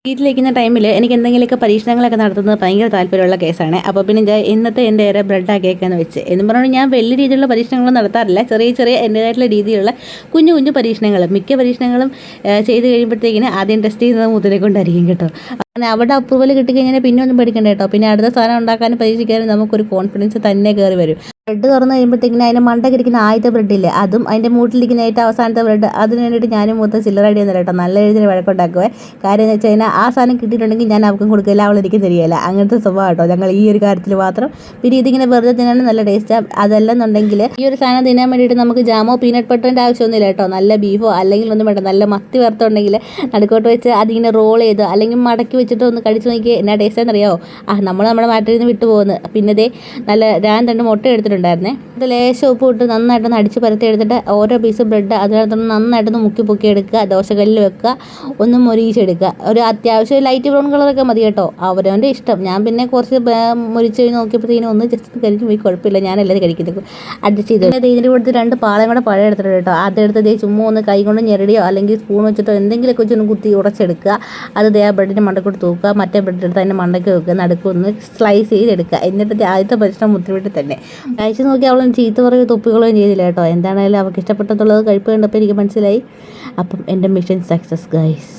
വീട്ടിലിരിക്കുന്ന ടൈമിൽ എനിക്ക് എന്തെങ്കിലുമൊക്കെ പരീക്ഷണങ്ങളൊക്കെ നടത്തുന്നത് ഭയങ്കര താല്പര്യമുള്ള കേസാണ്. അപ്പോൾ പിന്നെ ഞാൻ ഇന്നത്തെ എൻ്റെ ഏറെ ബ്രെഡ് ആക്കിയേക്കാന്ന് വെച്ച് എന്നും പറഞ്ഞാൽ ഞാൻ വലിയ രീതിയിലുള്ള പരീക്ഷണങ്ങളൊന്നും നടത്താറില്ല. ചെറിയ ചെറിയ എൻ്റേതായിട്ടുള്ള രീതിയിലുള്ള കുഞ്ഞു കുഞ്ഞു പരീക്ഷണങ്ങൾ. മിക്ക പരീക്ഷണങ്ങളും ചെയ്ത് കഴിയുമ്പോഴത്തേക്കിന് ആദ്യം ടെസ്റ്റ് ചെയ്യുന്നത് മുതലേ കൊണ്ടായിരിക്കും കേട്ടോ. അങ്ങനെ അവിടെ അപ്രൂവൽ കിട്ടിക്കഴിഞ്ഞാൽ പിന്നെ ഒന്നും പഠിക്കണ്ട കേട്ടോ. പിന്നെ അടുത്ത സാധനം ഉണ്ടാക്കാനും പരീക്ഷിക്കാനും നമുക്കൊരു കോൺഫിഡൻസ് തന്നെ കയറി വരും. ബ്രെഡ് തുറന്ന് കഴിയുമ്പോഴത്തേക്കിന് അതിൻ്റെ മണ്ടക്കിരിക്കുന്ന ആദ്യത്തെ ബ്രെഡില്ലേ അതും അതിൻ്റെ മൂട്ടിലിരിക്കുന്ന ഏറ്റവും അവസാനത്തെ ബ്രെഡ് അതിന് വേണ്ടിയിട്ട് ഞാനും മൊത്തം ചില്ലറടി ഒന്നും കേട്ടോ. നല്ല രീതിയിൽ വഴക്കുണ്ടാക്കുവേ. കാര്യം എന്ന് വെച്ച് കഴിഞ്ഞാൽ ആ സാധനം കിട്ടിയിട്ടുണ്ടെങ്കിൽ ഞാൻ അവർക്കും കൊടുക്കില്ല, അവൾ എനിക്ക് തരികയില്ല. അങ്ങനത്തെ സ്വഭാവം കേട്ടോ ഞങ്ങൾ ഈ ഒരു കാര്യത്തിൽ മാത്രം. പിന്നെ ഇതിങ്ങനെ വെറുതെ തിന്നാനും നല്ല ടേസ്റ്റാണ്. അതല്ലെന്നുണ്ടെങ്കിൽ ഈ ഒരു സാധനം തിന്നാൻ വേണ്ടിയിട്ട് നമുക്ക് ജാമോ പീനട്ട് ബട്ടറിൻ്റെ ആവശ്യമൊന്നുമില്ല കേട്ടോ. നല്ല ബീഫോ അല്ലെങ്കിൽ ഒന്നും വേണ്ട, നല്ല മത്തി വറുത്തുണ്ടെങ്കിൽ നടുക്കോട്ട് വെച്ച് അതിങ്ങനെ റോൾ ചെയ്ത് അല്ലെങ്കിൽ മടക്കി വെച്ചിട്ട് ഒന്ന് കടിച്ച് നോക്കി എന്നാ ടേസ്റ്റാന്ന് അറിയാമോ. നമ്മൾ നമ്മുടെ നാട്ടിൽ നിന്ന് വിട്ടു പോകുന്നത്. പിന്നെ ഇതേ നല്ല ഞാൻ 2 മുട്ട എടുത്തിട്ടുണ്ടായിരുന്നേ. അത് ലേശം ഉപ്പ് ഇട്ട് നന്നായിട്ടൊന്ന് അടിച്ച് പരത്തി എടുത്തിട്ട് ഓരോ പീസ് ബ്രെഡ് അതിനകത്തൊന്ന് നന്നായിട്ടൊന്ന് മുക്കി പൊക്കി എടുക്കുക. ദോശക്കല്ലിൽ വെക്കുക, ഒന്ന് മൊരിയിച്ചെടുക്കുക. ഒരു അത്യാവശ്യം ലൈറ്റ് ബ്രൗൺ കളറൊക്കെ മതി കേട്ടോ, അവരവൻ്റെ ഇഷ്ടം. ഞാൻ പിന്നെ കുറച്ച് മൊരിച്ച് നോക്കിയപ്പോഴത്തേനും ഒന്ന് ജസ്റ്റ് കരിഞ്ഞു പോയി, കുഴപ്പമില്ല, ഞാനെല്ലാവരും കഴിക്കുന്നത് അഡ്ജസ്റ്റ് ചെയ്തു. പിന്നെ ഇതിൻ്റെ കൂടെ 2 പാളം കൂടെ പഴം എടുത്തിട്ട് കേട്ടോ. അതെടുത്ത് ചുമ്മാ ഒന്ന് കൈ കൊണ്ട് ഞെരടിയോ അല്ലെങ്കിൽ സ്പൂൺ വെച്ചിട്ടോ എന്തെങ്കിലുമൊക്കെ വെച്ചൊന്ന് കുത്തി ഉടച്ചെടുക്കുക. അത് ആ ബ്രെഡിൻ്റെ മണ്ടക്കൂട്ട് തൂക്കുക. മറ്റേ ബ്രെഡ് എടുത്ത് അതിൻ്റെ മണ്ടയ്ക്ക് വെക്കുക, നടുക്കൊന്ന് സ്ലൈസ് ചെയ്തെടുക്കുക. എന്നിട്ട് ആദ്യത്തെ പരീക്ഷണം മുദ്രവിട്ട് തന്നെ കഴിച്ച് നോക്കി. അവളൊന്നും ചീത്ത പറയുകയോ തൊപ്പിക്കുകയും ചെയ്തില്ല കേട്ടോ. എന്താണെങ്കിലും അവൾക്ക് ഇഷ്ടപ്പെട്ടതുള്ളത് കഴിപ്പ് കണ്ടപ്പോൾ എനിക്ക് മനസ്സിലായി. അപ്പം എൻ്റെ മിഷൻ സക്സസ് ഗൈസ്.